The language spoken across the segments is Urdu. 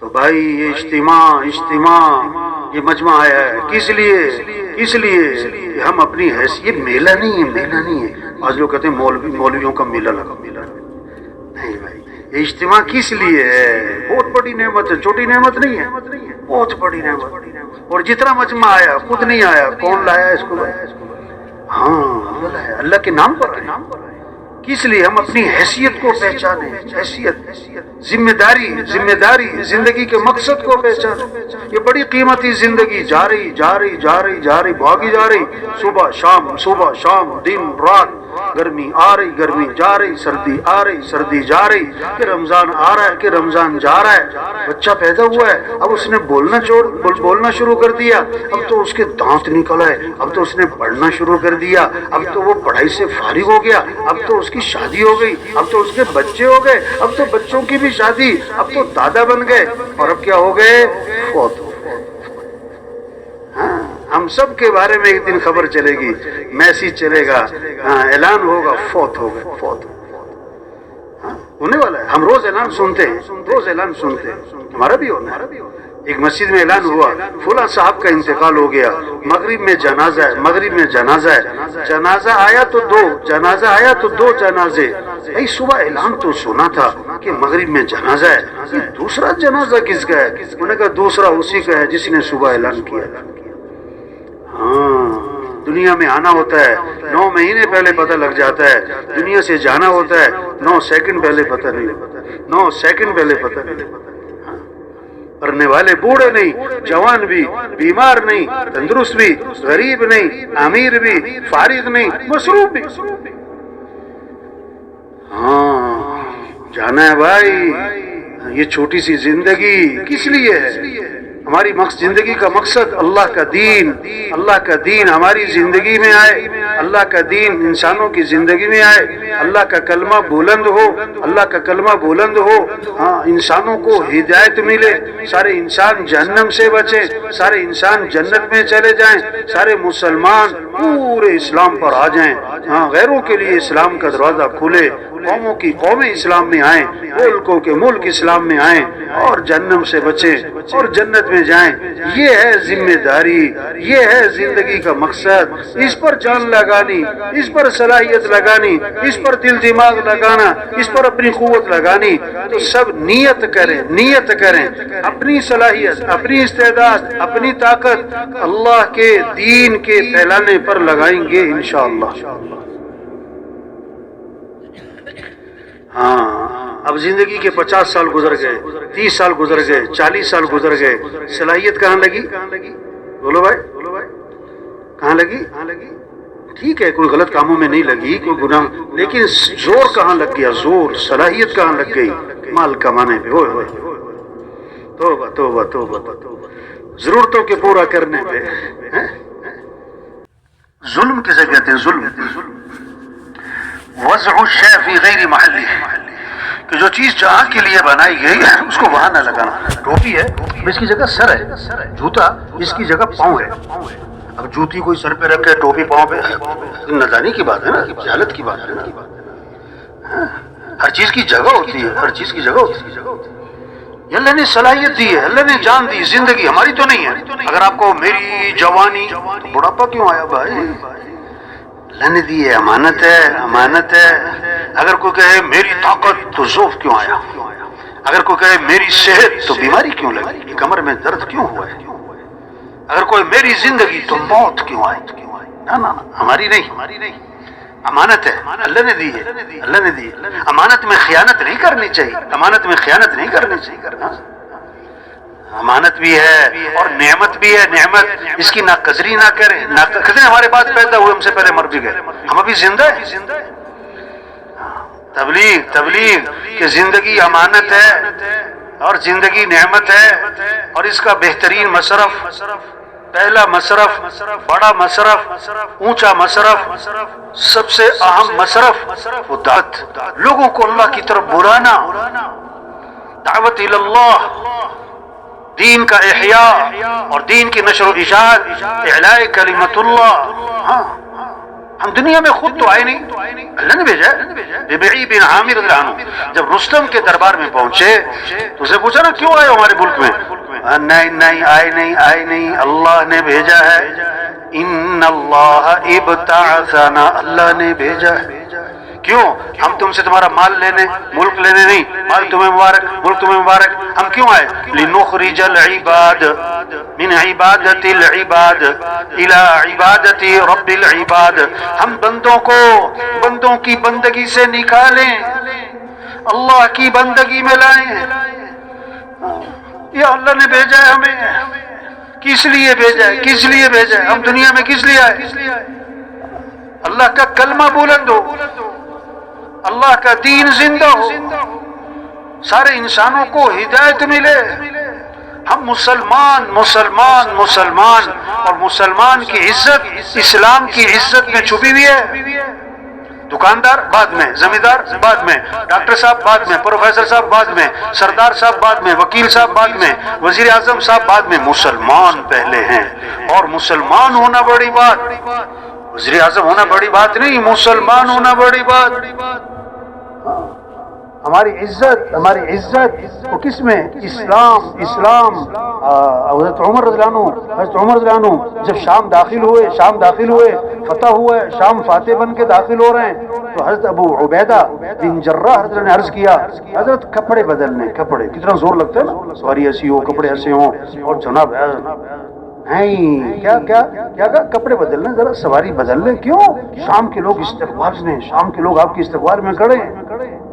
تو بھائی یہ اجتماع یہ مجمع آیا ہے کس لیے؟ اس لیے کہ ہم اپنی حیثیت، میلہ نہیں ہے. آج لوگ کہتے ہیں مولویوں کا میلہ لگا. میلہ نہیں بھائی، یہ اجتماع کس لیے ہے؟ بہت بڑی نعمت ہے، چھوٹی نعمت نہیں ہے، بہت بڑی نعمت. اور جتنا مجمع آیا خود نہیں آیا، کون لایا اس کو؟ ہاں اللہ کے نام پر آیا. کس لیے؟ ہم اپنی حیثیت کو پہچانیں. حیثیت، ذمہ داری، زندگی کے مقصد کو پہچانیں. یہ بڑی قیمتی زندگی جا رہی بھاگی جا رہی، صبح شام، دن رات، گرمی آ رہی، گرمی جا رہی، سردی آ رہی، سردی جا رہی، کہ رمضان آ رہا ہے، کہ رمضان جا رہا ہے. بچہ پیدا ہوا ہے، اب اس نے بولنا شروع کر دیا، اب تو اس کے دانت نکل آئے، اب تو اس نے پڑھنا شروع کر دیا، اب تو وہ پڑھائی سے فارغ ہو گیا، اب تو اس کی شادی ہو گئی، اب تو اس کے بچے ہو گئے، اب تو بچوں کی بھی شادی، اب تو دادا بن گئے، اور اب کیا ہو گئے؟ فوت. ہم سب کے بارے میں ایک دن خبر چلے گی، میسج چلے گا، اعلان ہوگا، فوت ہو گئے. ہونے والا ہے. ہم روز اعلان سنتے ہیں، ہمارا بھی ہونا ہے. ایک مسجد میں اعلان ہوا، فلاں صاحب کا انتقال ہو گیا، مغرب میں جنازہ ہے. جنازہ آیا تو دو جنازے. بھائی صبح اعلان تو سنا تھا کہ مغرب میں جنازہ ہے، یہ دوسرا جنازہ کس کا ہے؟ انہوں نے کہا دوسرا اسی کا ہے جس نے صبح اعلان کیا. ہاں، دنیا میں آنا ہوتا ہے 9 مہینے پہلے پتہ لگ جاتا ہے، دنیا سے جانا ہوتا ہے 9 سیکنڈ پہلے پتہ نہیں. پڑھنے والے بوڑھے نہیں، جوان بھی، بیمار نہیں، تندرست بھی، غریب نہیں، امیر بھی، فارغ نہیں، مصروف بھی. ہاں جانا ہے بھائی. یہ چھوٹی سی زندگی کس لیے ہے؟ ہماری زندگی کا مقصد اللہ کا دین ہماری زندگی میں آئے، اللہ کا دین انسانوں کی زندگی میں آئے، اللہ کا کلمہ بلند ہو، ہاں انسانوں کو ہدایت ملے، سارے انسان جہنم سے بچیں، سارے انسان جنت میں چلے جائیں، سارے مسلمان پورے اسلام پر آ جائیں. ہاں غیروں کے لیے اسلام کا دروازہ کھلے، قوموں کی قومیں اسلام میں آئیں، ملکوں کے ملک اسلام میں آئیں، اور جہنم سے بچیں اور جنت میں جائیں. یہ ہے ذمہ داری، یہ ہے زندگی کا مقصد. اس پر جان لگانی، اس پر صلاحیت لگانی، اس پر دل دماغ لگانا، اس پر اپنی قوت لگانی. تو سب نیت کریں اپنی صلاحیت، اپنی استعداد، اپنی طاقت اللہ کے دین کے پھیلانے پر لگائیں گے انشاءاللہ. ہاں اب زندگی کے 50 سال گزر گئے، 30 سال گزر گئے، 40 سال گزر گئے، صلاحیت کہاں لگی؟ بولو بھائی کہاں لگی؟ ٹھیک ہے کوئی غلط کاموں میں نہیں لگی، کوئی گناہ، لیکن زور کہاں لگ گیا؟ زور، صلاحیت کہاں لگ گئی؟ مال کمانے پہ. ہوئے توبہ ضرورتوں کے پورا کرنے پہ. ظلم کسے کہتے ہیں؟ ظلم وضع الشیء فی غیر محلہ، کہ جو چیز جہاں کے لیے بنائی گئی ہے اس کو وہاں نہ لگانا. ٹوپی ہے اس کی جگہ سر ہے، جوتا اس کی جگہ پاؤں ہے. اب جوتی کوئی سر پہ رکھے، ٹوپی پاؤں پہ، نادانی کی بات ہے نا، جہالت کی بات ہے نا. ہر چیز کی جگہ ہوتی ہے، اللہ نے صلاحیت دی ہے، اللہ نے جان دی. زندگی ہماری تو نہیں ہے. اگر آپ کو میری جوانی، بڑھاپا کیوں آیا بھائی؟ اللہ نے دی ہے، امانت ہے. اگر کوئی کہے میری طاقت تو ضعف کیوں آیا؟ اگر کوئی کہے میری صحت تو بیماری کیوں لگی؟ کمر میں درد کیوں ہوا ہے؟ اگر کوئی میری زندگی تو موت کیوں آئی؟ نہ ہماری نہیں، امانت ہے، اللہ نے دی ہے. امانت میں خیانت نہیں کرنی چاہیے، امانت بھی ہے اور نعمت بھی ہے. نعمت اس کی ناقدری نہ کریں. کتنے ہمارے بعد پیدا ہوئے، ہم سے پہلے مر بھی گئے، ہم ابھی زندہ ہیں. تبلیغ کہ زندگی امانت ہے اور زندگی نعمت ہے، اور اس کا بہترین مصرف، پہلا مصرف، بڑا مصرف، اونچا مصرف، سب سے اہم مصرف وہ دعوت، لوگوں کو اللہ کی طرف بلانا، دعوت اللہ، دین کا احیاء اور دین کی نشر و اشاعت، اعلاء کلمت اللہ. ہاں ہم دنیا میں خود تو آئے نہیں، اللہ نے بھیجا ہے۔ ربعی بن عامر رضی اللہ عنہ جب رستم کے دربار میں پہنچے تو اسے پوچھا نا کیوں آئے ہمارے ملک میں؟ نہیں آئے نہیں، اللہ نے بھیجا ہے۔ ان اللہ ابتعثنا، اللہ نے بھیجا ہے۔ کیوں؟ ہم تم سے تمہارا مال لینے، ملک لینے نہیں، مال تمہیں مبارک، ملک تمہیں مبارک۔ ہم کیوں آئے؟ لنخرج العباد من عبادت العباد الى عبادت رب العباد، ہم بندوں کی بندگی سے نکالیں، اللہ کی بندگی میں لائیں۔ یہ اللہ نے بھیجا ہے ہمیں۔ کس لیے بھیجا ہے؟ کس لیے بھیجا ہے؟ ہم دنیا میں کس لیے آئے؟ اللہ کا کلمہ بلند ہو، اللہ کا دین زندہ ہو، سارے انسانوں کو ہدایت ملے۔ ہم مسلمان اور مسلمان کی عزت اسلام کی عزت میں چھپی ہوئی ہے۔ دکاندار بعد میں، زمیندار بعد میں، ڈاکٹر صاحب بعد میں، پروفیسر صاحب بعد میں، سردار صاحب بعد میں، وکیل صاحب بعد میں، وزیر اعظم صاحب بعد میں، مسلمان پہلے ہیں۔ اور مسلمان ہونا بڑی بات، وزیر اعظم ہونا بڑی بات نہیں، مسلمان ہونا بڑی بات۔ ہماری عزت وہ کس میں؟ اسلام۔ حضرت عمر رضی اللہ عنہ جب شام داخل ہوئے، فتح ہوا، شام فاتح بن کے داخل ہو رہے ہیں، تو حضرت ابو عبیدہ بن جراح حضرت نے عرض کیا، حضرت کپڑے بدلنے، کپڑے کتنا زور لگتا ہے نا، سواری ایسی ہو، کپڑے ایسے ہوں، اور جناب کیا کپڑے بدل لیں، ذرا سواری بدل لیں۔ کیوں؟ شام کے لوگ آپ کے استقبال میں کھڑے ہیں۔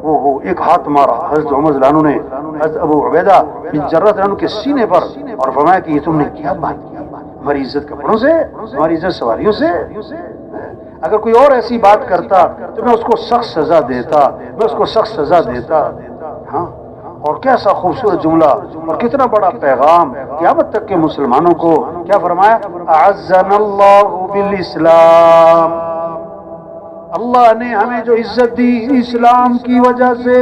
وہ ایک ہاتھ مارا حضرت عمر رضی اللہ عنہ نے حضرت ابو عبیدہ بن جراح رضی اللہ عنہ کے سینے پر، اور فرمایا کہ یہ تم نے کیا بات کی؟ ہماری عزت کپڑوں سے، ہماری عزت سواریوں سے؟ اگر کوئی اور ایسی بات کرتا تو میں اس کو سخت سزا دیتا، ہاں۔ اور کیسا خوبصورت جملہ اور کتنا بڑا پیغام قیامت تک کے مسلمانوں کو۔ کیا فرمایا؟ اعزنا اللہ بالاسلام، اللہ نے ہمیں جو عزت دی اسلام کی وجہ سے،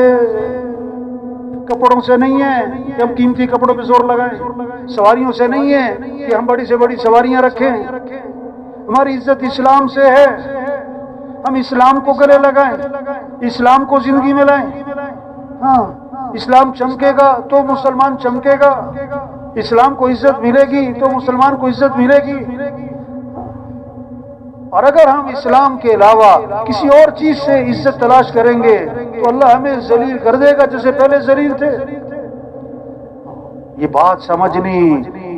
کپڑوں سے نہیں ہے کہ ہم قیمتی کپڑوں پہ زور لگائیں، سواریوں سے نہیں ہے کہ ہم بڑی سے بڑی سواریاں رکھیں، ہماری عزت اسلام سے ہے۔ ہم اسلام کو گلے لگائیں، اسلام کو زندگی میں لائیں۔ ہاں، اسلام چمکے گا تو مسلمان چمکے گا، اسلام کو عزت ملے گی تو مسلمان کو عزت ملے گی۔ اور اگر ہم اسلام کے علاوہ کسی اور چیز سے عزت تلاش کریں گے تو اللہ ہمیں ذلیل کر دے گا جیسے پہلے ذلیل تھے۔ یہ بات سمجھنی،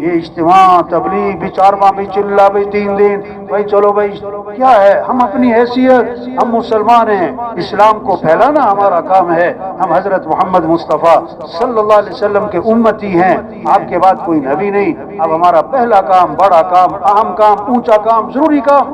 یہ اجتماع تبلیغ بھی 4 ماہ بھی چلا بھی 3 دن، بھائی چلو بھائی کیا ہے؟ ہم اپنی حیثیت، ہم مسلمان ہیں، اسلام کو پھیلانا ہمارا کام ہے۔ ہم حضرت محمد مصطفیٰ صلی اللہ علیہ وسلم کے امتی ہیں، آپ کے بعد کوئی نبی نہیں۔ اب ہمارا پہلا کام، بڑا کام، اہم کام، اونچا کام، ضروری کام،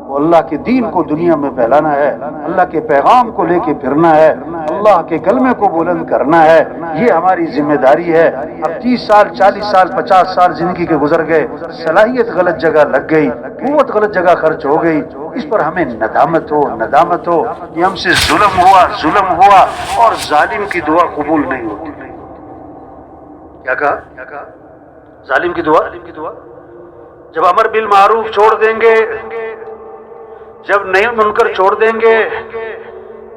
وہ اللہ کے دین کو دنیا میں پھیلانا ہے، اللہ کے پیغام کو لے کے پھرنا ہے، اللہ کے کلمے کو بلند کرنا ہے۔ یہ ہماری ذمہ داری ہے۔ اب 30 سال، 40 سال، 50 سال زندگی کے گزر گئے، صلاحیت غلط جگہ لگ گئی، قوت غلط جگہ خرچ ہو گئی، اس پر ہمیں ندامت ہو کہ ہم سے ظلم ہوا اور ظالم کی دعا قبول نہیں ہوتی۔ کیا کہا؟ ظالم کی دعا جب امر بالمعروف چھوڑ دیں گے، جب نہی منکر چھوڑ دیں گے،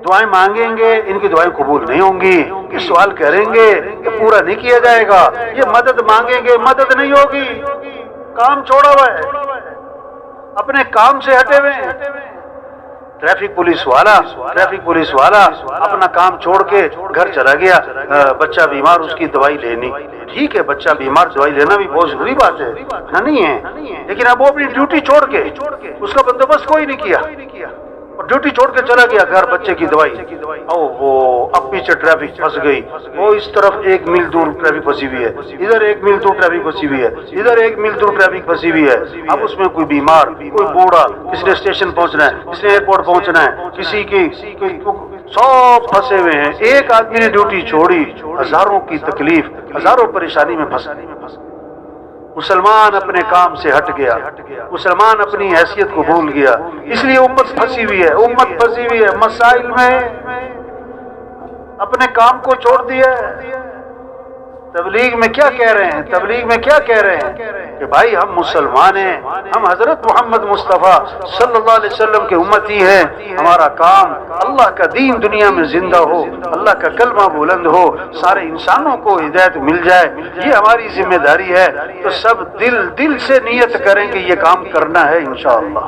دعائیں مانگیں گے، ان کی دعائیں قبول نہیں ہوں گی، یہ سوال کریں گے یہ پورا نہیں کیا جائے گا، یہ مدد مانگیں گے مدد نہیں ہوگی، کام چھوڑا ہوا ہے، اپنے کام سے ہٹے ہوئے ہیں۔ ٹریفک پولیس والا اپنا کام چھوڑ کے گھر چلا گیا، بچہ بیمار، اس کی دوائی لینی، ٹھیک ہے، بچہ بیمار دوائی لینا بھی بہت ضروری بات ہے، نہیں ہے، لیکن اب وہ اپنی ڈیوٹی چھوڑ کے اس کا بندوبست کوئی نہیں کیا، اور ڈیوٹی چھوڑ کے چلا گیا گھر، بچے کی دوائی، وہ اب پیچھے ٹریفک پھنس گئی، وہ اس طرف 1 میل دور ٹریفک پھنسی ہوئی ہے، ادھر 1 میل دور ٹریفک پھنسی ہوئی ہے، ادھر 1 میل دور ٹریفک پھنسی ہوئی ہے۔ اب اس میں کوئی بیمار، کوئی بوڑھا، کسی نے اسٹیشن پہنچنا ہے، کسی نے ایئرپورٹ پہنچنا ہے، کسی کی سب پھنسے ہوئے ہیں۔ ایک آدمی نے ڈیوٹی چھوڑی، ہزاروں کی تکلیف، ہزاروں پریشانی میں پھنس۔ مسلمان اپنے کام سے ہٹ گیا، مسلمان اپنی حیثیت کو بھول گیا، اس لیے امت پھنسی ہوئی ہے مسائل میں، اپنے کام کو چھوڑ دیا، تبلیغ میں کیا کہہ رہے ہیں؟ تبلیغ میں کیا کہہ رہے ہیں کہ بھائی ہم مسلمان ہیں، ہم حضرت محمد مصطفیٰ صلی اللہ علیہ وسلم کے امتی ہیں، ہمارا کام اللہ کا دین دنیا میں زندہ ہو، اللہ کا کلمہ بلند ہو، سارے انسانوں کو ہدایت مل جائے، یہ ہماری ذمہ داری ہے۔ تو سب دل سے نیت کریں کہ یہ کام کرنا ہے انشاءاللہ۔